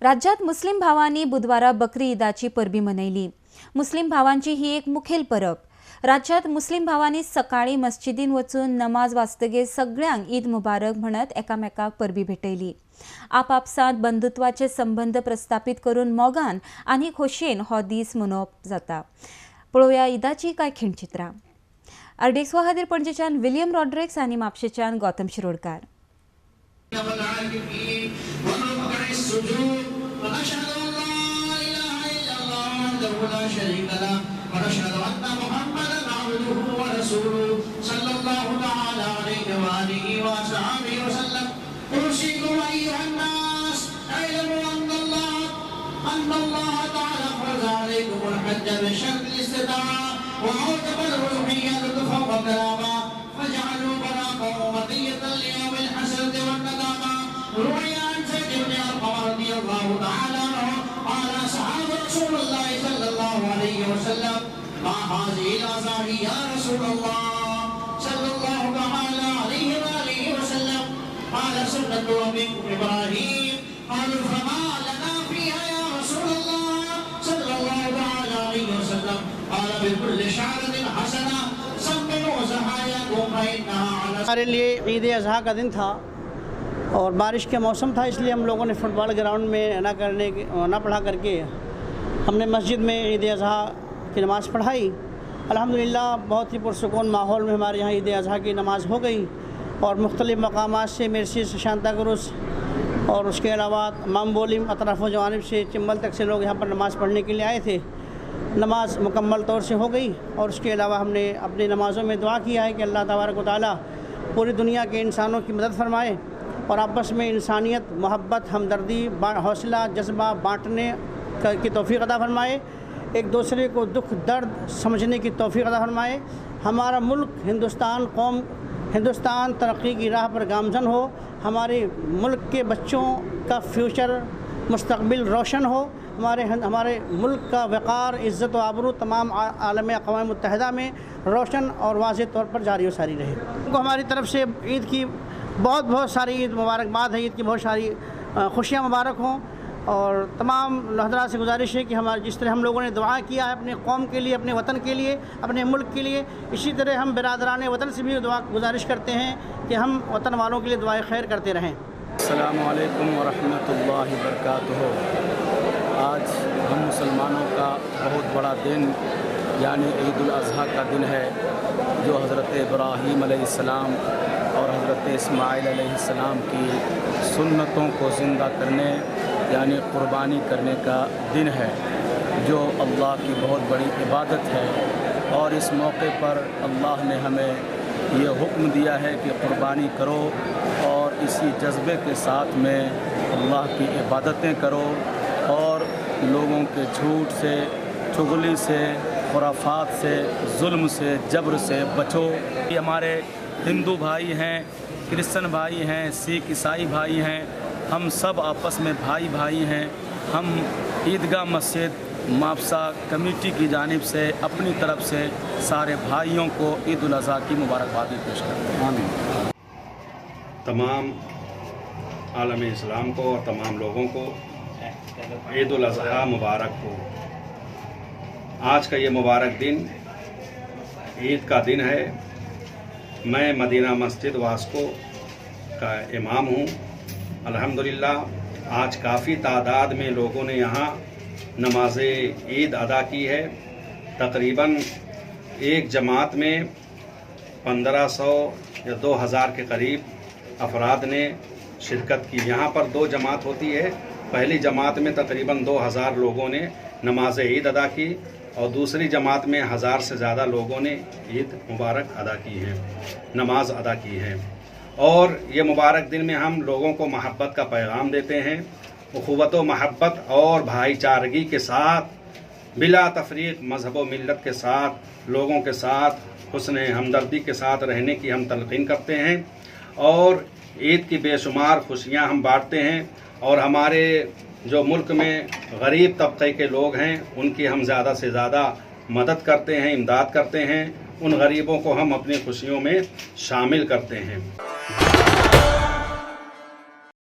राज्यात मुस्लिम भावांनी बुधवारा बकरी ईदाची परबी मनयली। मुस्लिम भावांची ही एक मुखेल परब। राज्यात मुस्लिम भावांनी सकाळी मस्जिदीन वचून नमाज वाचतगे सगळ्यांक ईद मुबारक म्हणत एकामेकाक परबी भेटयली। आपापसात बंधुत्वाचे संबंध प्रस्थापित करून मोगान आनी खोशयेन हो दीस मनोवप जाता। पळोवया ईदाची कांय खिणचित्रां। आरडीएक्स खातीर पणजेच्यान विलियम रॉड्रिक्स आनी म्हापशेच्यान गौतम शिरोडकार। हमारे लिए ईद अज़हा का दिन था और बारिश के मौसम था, इसलिए हम लोगों ने फुटबॉल ग्राउंड में ना पढ़ा करके हमने मस्जिद में ईद अज़हा की नमाज़ पढ़ाई। अल्हम्दुलिल्लाह बहुत ही पुरसुकून माहौल में हमारे यहाँ ईद अज़हा की नमाज़ हो गई और मुख्तलिफ़ मकामात से मेरसीज शांता क्रूज़ और उसके अलावा मामबोली अतराफ़ जवानिब से चिम्बल तक से लोग यहाँ पर नमाज़ पढ़ने के लिए आए थे। नमाज मुकम्मल तौर से हो गई और उसके अलावा हमने अपनी नमाज़ों में दुआ किया है कि अल्लाह तबारक व तआला पूरी दुनिया के इंसानों की मदद फरमाए और आपस में इंसानियत, मोहब्बत, हमदर्दी, हौसला, जज्बा बांटने की तौफ़ीक़ अता फरमाए, एक दूसरे को दुख दर्द समझने की तौफ़ीक़ अता फरमाए। हमारा मुल्क हिंदुस्तान तरक्की की राह पर गामज़न हो, हमारे मुल्क के बच्चों का फ्यूचर मुस्तक़बिल रोशन हो, हमारे मुल्क का वक़ार, इज़्ज़त व आबरू तमाम आलम अक़वाम मुत्तहिदा में रोशन और वाज़ेह तौर पर जारी व सारी रहे। उनको हमारी तरफ से ईद की बहुत सारी ईद मुबारकबाद है, ईद की बहुत सारी खुशियाँ मुबारक हों और तमाम हज़रात से गुजारिश है कि हमारे जिस तरह हम लोगों ने दुआ किया है अपने कौम के लिए, अपने वतन के लिए, अपने मुल्क के लिए, इसी तरह हम बिरादरान वतन से भी गुजारिश करते हैं कि हम वतन वालों के लिए दुआए खैर करते रहें। अस्सलामु अलैकुम व रहमतुल्लाहि व बरकातुहू। आज हम मुसलमानों का बहुत बड़ा दिन यानी ईद उल अज़हा का दिन है, जो हज़रत इब्राहीम अलैहिस्सलाम और हज़रत इस्माईल अलैहिस्सलाम की सुन्नतों को ज़िंदा करने यानी क़ुरबानी करने का दिन है, जो अल्लाह की बहुत बड़ी इबादत है। और इस मौके पर अल्लाह ने हमें ये हुक्म दिया है कि क़ुरबानी करो और इसी जज्बे के साथ में अल्लाह की इबादतें करो और लोगों के झूठ से, चुगली से, खुराफात से, जुल्म से, जबर से बचो। ये हमारे हिंदू भाई हैं, क्रिश्चन भाई हैं, सिख ईसाई भाई हैं, हम सब आपस में भाई भाई हैं। हम ईदगाह मस्जिद मापसा कमेटी की जानिब से अपनी तरफ से सारे भाइयों को ईद उल अज़हा की मुबारकबाद पेश करते हैं। आमीन। तमाम आलम इस्लाम को और तमाम लोगों को ईद उल अज़हा मुबारक हो। आज का ये मुबारक दिन ईद का दिन है। मैं मदीना मस्जिद वास्को का इमाम हूँ। अल्हम्दुलिल्लाह आज काफ़ी तादाद में लोगों ने यहाँ नमाज ईद अदा की है। तकरीबन एक जमात में 1500 या 2000 के करीब अफराद ने शिरकत की। यहाँ पर दो जमात होती है। पहली जमात में तकरीबन 2000 लोगों ने नमाज ईद अदा की और दूसरी जमात में 1000 से ज़्यादा लोगों ने ईद मुबारक अदा की है, नमाज अदा की है। और ये मुबारक दिन में हम लोगों को मोहब्बत का पैगाम देते हैं। उख़ुवत व महब्बत और भाईचारगी के साथ बिला तफरीक मज़हब व मिल्लत के साथ लोगों के साथ हुस्न हमदर्दी के साथ रहने की हम तलक़ीन करते हैं और ईद की बेशुमार खुशियाँ हम बांटते हैं। और हमारे जो मुल्क में गरीब तबके के लोग हैं उनकी हम ज़्यादा से ज़्यादा मदद करते हैं, इमदाद करते हैं। उन गरीबों को हम अपनी खुशियों में शामिल करते हैं।